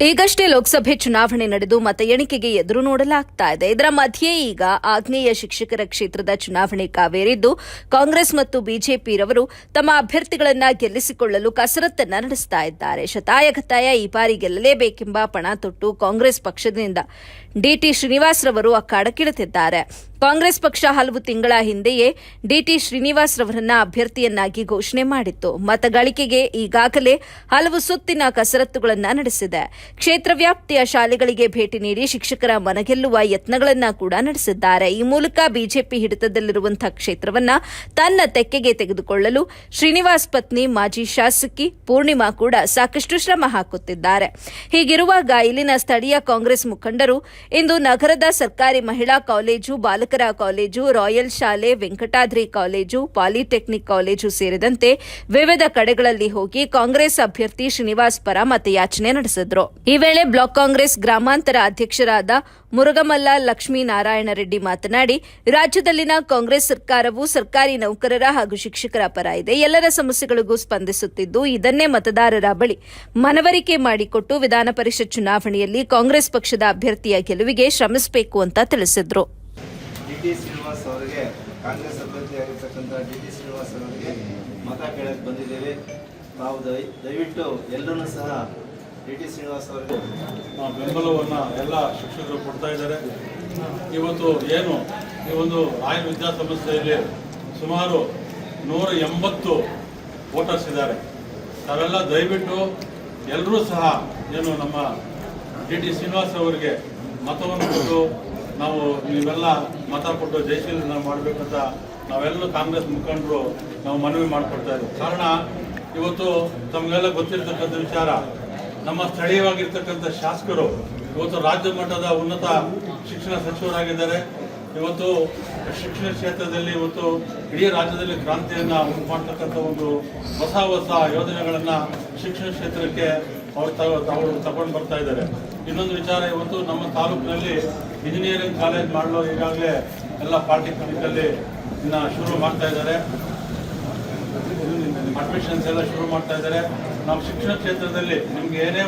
ಈಗಷ್ಟೇ ಲೋಕಸಭೆ ಚುನಾವಣೆ ನಡೆದು ಮತ ಎಣಿಕೆಗೆ ಎದುರು ನೋಡಲಾಗ್ತಾ ಇದೆ. ಇದರ ಮಧ್ಯೆ ಈಗ ಆಗ್ನೇಯ ಶಿಕ್ಷಕರ ಕ್ಷೇತ್ರದ ಚುನಾವಣೆ ಕಾವೇರಿದ್ದು ಕಾಂಗ್ರೆಸ್ ಮತ್ತು ಬಿಜೆಪಿರವರು ತಮ್ಮ ಅಭ್ಯರ್ಥಿಗಳನ್ನ ಗೆಲ್ಲಿಸಿಕೊಳ್ಳಲು ಕಸರತ್ತನ್ನ ನಡೆಸ್ತಾ ಇದ್ದಾರೆ. ಶತಾಯಗತಾಯ ಈ ಬಾರಿ ಗೆಲ್ಲಲೇಬೇಕೆಂಬ ಪಣ ತೊಟ್ಟು ಕಾಂಗ್ರೆಸ್ ಪಕ್ಷದಿಂದ ಡಿಟಿ ಶ್ರೀನಿವಾಸ್ ರವರು ಅಖಾಡಕ್ಕಿಳಿದಿದ್ದಾರೆ. ಕಾಂಗ್ರೆಸ್ ಪಕ್ಷ ಹಲವು ತಿಂಗಳ ಹಿಂದೆಯೇ ಡಿಟಿ ಶ್ರೀನಿವಾಸ್ ರವರನ್ನ ಅಭ್ಯರ್ಥಿಯನ್ನಾಗಿ ಘೋಷಣೆ ಮಾಡಿತ್ತು. ಮತಗಳಿಕೆಗೆ ಈಗಾಗಲೇ ಹಲವು ಸುತ್ತಿನ ಕಸರತ್ತುಗಳನ್ನು ನಡೆಸಿದೆ. ಕ್ಷೇತ್ರ ವ್ಯಾಪ್ತಿಯ ಶಾಲೆಗಳಿಗೆ ಭೇಟಿ ನೀಡಿ ಶಿಕ್ಷಕರ ಮನಗೆಲ್ಲುವ ಯತ್ನಗಳನ್ನು ಕೂಡ ನಡೆಸಿದ್ದಾರೆ. ಈ ಮೂಲಕ ಬಿಜೆಪಿ ಹಿಡಿತದಲ್ಲಿರುವಂತಹ ಕ್ಷೇತ್ರವನ್ನ ತನ್ನ ತೆಕ್ಕೆಗೆ ತೆಗೆದುಕೊಳ್ಳಲು ಶ್ರೀನಿವಾಸ್ ಪತ್ನಿ ಮಾಜಿ ಶಾಸಕಿ ಪೂರ್ಣಿಮಾ ಕೂಡ ಸಾಕಷ್ಟು ಶ್ರಮ ಹಾಕುತ್ತಿದ್ದಾರೆ. ಹೀಗಿರುವಾಗ ಇಲ್ಲಿನ ಸ್ಥಳೀಯ ಕಾಂಗ್ರೆಸ್ ಮುಖಂಡರು ಇಂದು ನಗರದ ಸರ್ಕಾರಿ ಮಹಿಳಾ ಕಾಲೇಜು, ಬಾಲಕರ ಕಾಲೇಜು, ರಾಯಲ್ ಶಾಲೆ, ವೆಂಕಟಾದ್ರಿ ಕಾಲೇಜು, ಪಾಲಿಟೆಕ್ನಿಕ್ ಕಾಲೇಜು ಸೇರಿದಂತೆ ವಿವಿಧ ಕಡೆಗಳಲ್ಲಿ ಹೋಗಿ ಕಾಂಗ್ರೆಸ್ ಅಭ್ಯರ್ಥಿ ಶ್ರೀನಿವಾಸ್ ಪರ ಮತಯಾಚನೆ ನಡೆಸಿದ್ರು. ಈ ವೇಳೆ ಬ್ಲಾಕ್ ಕಾಂಗ್ರೆಸ್ ಗ್ರಾಮಾಂತರ ಅಧ್ಯಕ್ಷರಾದ ಮುರುಗಮಲ್ಲ ಲಕ್ಷ್ಮೀನಾರಾಯಣ ರೆಡ್ಡಿ ಮಾತನಾಡಿ, ರಾಜ್ಯದಲ್ಲಿನ ಕಾಂಗ್ರೆಸ್ ಸರ್ಕಾರವು ಸರ್ಕಾರಿ ನೌಕರರ ಹಾಗೂ ಶಿಕ್ಷಕರ ಪರ ಇದೆ. ಎಲ್ಲರ ಸಮಸ್ಯೆಗಳಿಗೂ ಸ್ಪಂದಿಸುತ್ತಿದ್ದು ಇದನ್ನೇ ಮತದಾರರ ಬಳಿ ಮನವರಿಕೆ ಮಾಡಿಕೊಟ್ಟು ವಿಧಾನ ಪರಿಷತ್ ಚುನಾವಣೆಯಲ್ಲಿ ಕಾಂಗ್ರೆಸ್ ಪಕ್ಷದ ಅಭ್ಯರ್ಥಿಯ ಗೆಲುವಿಗೆ ಶ್ರಮಿಸಬೇಕು ಅಂತ ತಿಳಿಸಿದ್ರು. ಡಿಟಿ ಶ್ರೀನಿವಾಸ್ ಅವರಿಗೆ ಕಾಂಗ್ರೆಸ್ ಅಭ್ಯರ್ಥಿಯಾಗಿರ್ತಕ್ಕಂಥ ಡಿಟಿ ಶ್ರೀನಿವಾಸ್ ಅವರಿಗೆ ಮತ ಕೇಳಕ್ಕೆ ಬಂದಿದ್ದೇವೆ. ನಾವು ದಯವಿಟ್ಟು ಎಲ್ಲರೂ ಸಹ ಡಿಟಿ ಶ್ರೀನಿವಾಸ್ ಅವರಿಗೆ ಬೆಂಬಲವನ್ನು ಎಲ್ಲ ಶಿಕ್ಷಕರು ಕೊಡ್ತಾ ಇದ್ದಾರೆ. ಇವತ್ತು ಏನು ಈ ಒಂದು ರಾಯಲ್ ವಿದ್ಯಾಸಂಸ್ಥೆಯಲ್ಲಿ ಸುಮಾರು 180 ವೋಟರ್ಸ್ ಇದ್ದಾರೆ. ತಾವೆಲ್ಲ ದಯವಿಟ್ಟು ಎಲ್ಲರೂ ಸಹ ಏನು ನಮ್ಮ ಡಿಟಿ ಶ್ರೀನಿವಾಸ್ ಅವರಿಗೆ ಮತವನ್ನು ಕೊಟ್ಟು ನಾವು ನೀವೆಲ್ಲ ಮತ ಕೊಟ್ಟು ಜಯಶೀಲನ ಮಾಡಬೇಕಂತ ನಾವೆಲ್ಲರೂ ಕಾಂಗ್ರೆಸ್ ಮುಖಂಡರು ನಾವು ಮನವಿ ಮಾಡಿಕೊಡ್ತಾ ಇದ್ದೀವಿ. ಕಾರಣ ಇವತ್ತು ತಮಗೆಲ್ಲ ಗೊತ್ತಿರತಕ್ಕಂಥ ವಿಚಾರ, ನಮ್ಮ ಸ್ಥಳೀಯವಾಗಿರ್ತಕ್ಕಂಥ ಶಾಸಕರು ಇವತ್ತು ರಾಜ್ಯ ಮಟ್ಟದ ಉನ್ನತ ಶಿಕ್ಷಣ ಸಚಿವರಾಗಿದ್ದಾರೆ. ಇವತ್ತು ಶಿಕ್ಷಣ ಕ್ಷೇತ್ರದಲ್ಲಿ ಇವತ್ತು ಇಡೀ ರಾಜ್ಯದಲ್ಲಿ ಕ್ರಾಂತಿಯನ್ನು ಉಂಟು ಮಾಡ್ತಕ್ಕಂಥ ಒಂದು ಹೊಸ ಯೋಜನೆಗಳನ್ನು ಶಿಕ್ಷಣ ಕ್ಷೇತ್ರಕ್ಕೆ ಅವರು ತಗೊಂಡು ಬರ್ತಾ ಇದ್ದಾರೆ. ಇನ್ನೊಂದು ವಿಚಾರ, ಇವತ್ತು ನಮ್ಮ ತಾಲೂಕಿನಲ್ಲಿ ಇಂಜಿನಿಯರಿಂಗ್ ಕಾಲೇಜ್ ಮಾಡಲು ಈಗಾಗಲೇ ಎಲ್ಲ ಪಾಲಿಟೆಕ್ನಿಕಲ್ಲಿ ಇನ್ನು ಶುರು ಮಾಡ್ತಾ ಇದ್ದಾರೆ. ಅಡ್ಮಿಷನ್ಸ್ ಎಲ್ಲ ಶುರು ಮಾಡ್ತಾ ಇದ್ದಾರೆ. ನಮ್ಮ ಶಿಕ್ಷಣ ಕ್ಷೇತ್ರದಲ್ಲಿ ನಿಮ್ಗೆ ಏನೇ